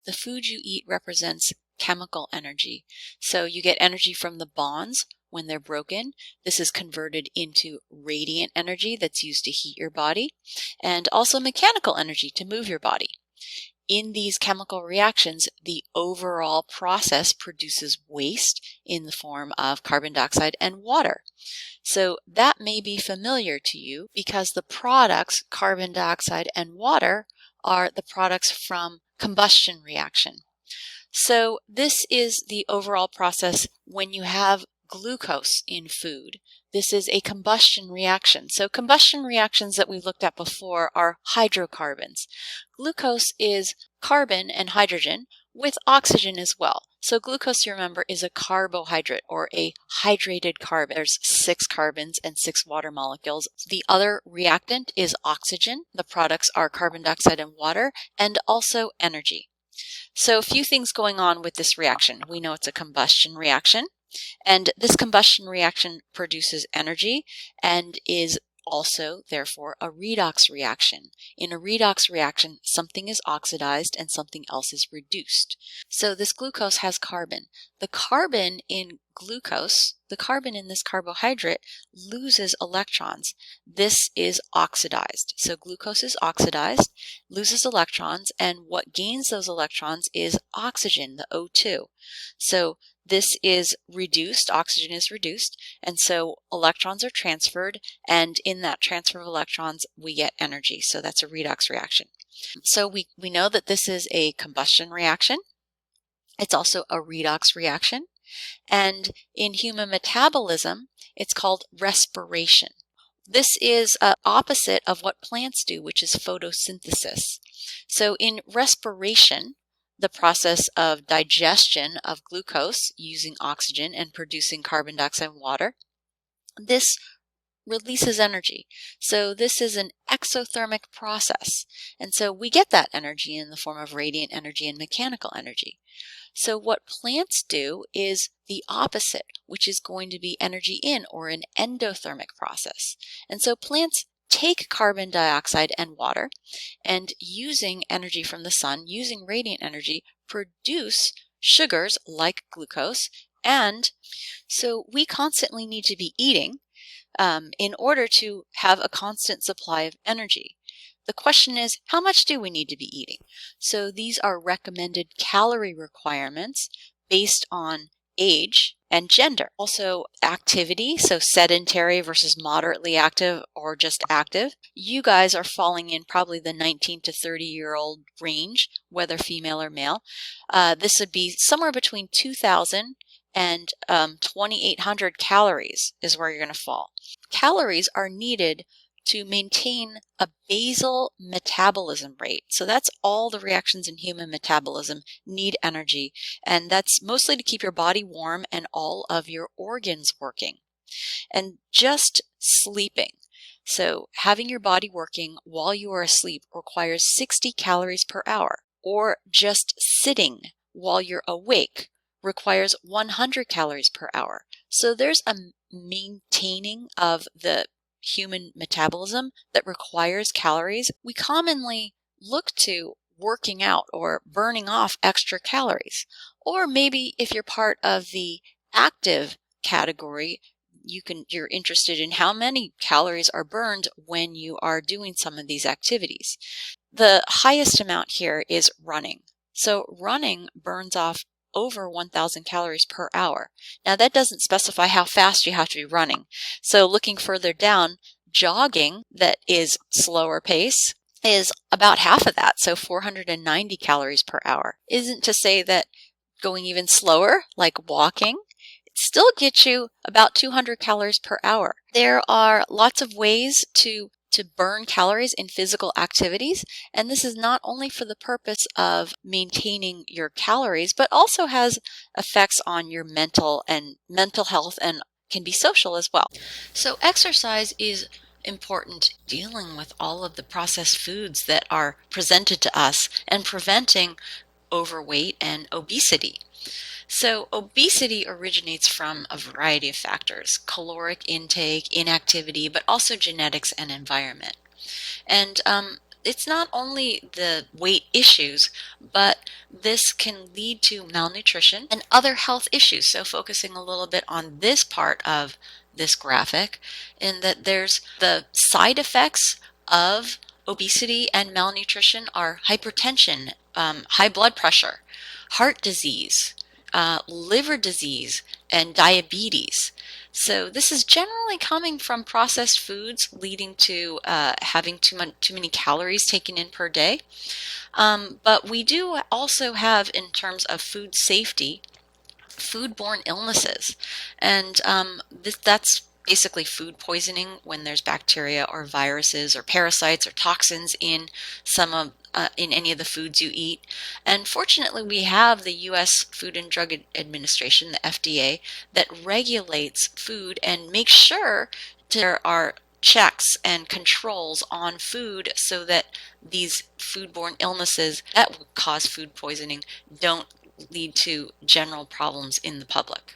the food you eat represents chemical energy. So you get energy from the bonds when they're broken. This is converted into radiant energy that's used to heat your body, and also mechanical energy to move your body. In these chemical reactions, the overall process produces waste in the form of carbon dioxide and water. So that may be familiar to you because the products, carbon dioxide and water, are the products from combustion reaction. So this is the overall process when you have glucose in food. This is a combustion reaction. So combustion reactions that we looked at before are hydrocarbons. Glucose is carbon and hydrogen with oxygen as well. So glucose, you remember, is a carbohydrate or a hydrated carbon. There's 6 carbons and 6 water molecules. The other reactant is oxygen. The products are carbon dioxide and water, and also energy. So a few things going on with this reaction. We know it's a combustion reaction, and this combustion reaction produces energy and is also, therefore, a redox reaction. In a redox reaction, something is oxidized and something else is reduced. So this glucose has carbon. The carbon in glucose, the carbon in this carbohydrate, loses electrons. This is oxidized. So glucose is oxidized, loses electrons, and what gains those electrons is oxygen, the O2. So this is reduced, oxygen is reduced, and so electrons are transferred, and in that transfer of electrons, we get energy. So that's a redox reaction. So we know that this is a combustion reaction. It's also a redox reaction. And in human metabolism, it's called respiration. This is opposite of what plants do, which is photosynthesis. So in respiration, the process of digestion of glucose using oxygen and producing carbon dioxide and water, this releases energy. So this is an exothermic process. And so we get that energy in the form of radiant energy and mechanical energy. So what plants do is the opposite, which is going to be energy in, or an endothermic process. And so plants take carbon dioxide and water, and using energy from the sun, using radiant energy, produce sugars like glucose. And so we constantly need to be eating in order to have a constant supply of energy. The question is, how much do we need to be eating? So these are recommended calorie requirements based on age and gender. Also activity, so sedentary versus moderately active or just active. You guys are falling in probably the 19 to 30-year-old range, whether female or male. This would be somewhere between 2,000 and 2,800 calories is where you're going to fall. Calories are needed to maintain a basal metabolism rate. So that's all the reactions in human metabolism need energy, and that's mostly to keep your body warm and all of your organs working. And just sleeping, so having your body working while you are asleep, requires 60 calories per hour, or just sitting while you're awake requires 100 calories per hour. So there's a maintaining of the human metabolism that requires calories. We commonly look to working out or burning off extra calories. Or maybe if you're part of the active category, you're interested in how many calories are burned when you are doing some of these activities. The highest amount here is running. So running burns off over 1,000 calories per hour. Now that doesn't specify how fast you have to be running. So looking further down, jogging, that is slower pace, is about half of that, so 490 calories per hour. Isn't to say that going even slower, like walking, still gets you about 200 calories per hour. There are lots of ways to burn calories in physical activities, and this is not only for the purpose of maintaining your calories, but also has effects on your mental health and can be social as well. So exercise is important dealing with all of the processed foods that are presented to us and preventing overweight and obesity. So obesity originates from a variety of factors: caloric intake, inactivity, but also genetics and environment. And it's not only the weight issues, but this can lead to malnutrition and other health issues. So focusing a little bit on this part of this graphic, in that there's the side effects of obesity and malnutrition are hypertension, high blood pressure, heart disease, liver disease, and diabetes. So this is generally coming from processed foods, leading to having too many calories taken in per day. But we do also have, in terms of food safety, food-borne illnesses, and that's basically food poisoning when there's bacteria or viruses or parasites or toxins in some of in any of the foods you eat. And fortunately, we have the U.S. Food and Drug Administration, the FDA, that regulates food and makes sure there are checks and controls on food so that these foodborne illnesses that would cause food poisoning don't lead to general problems in the public.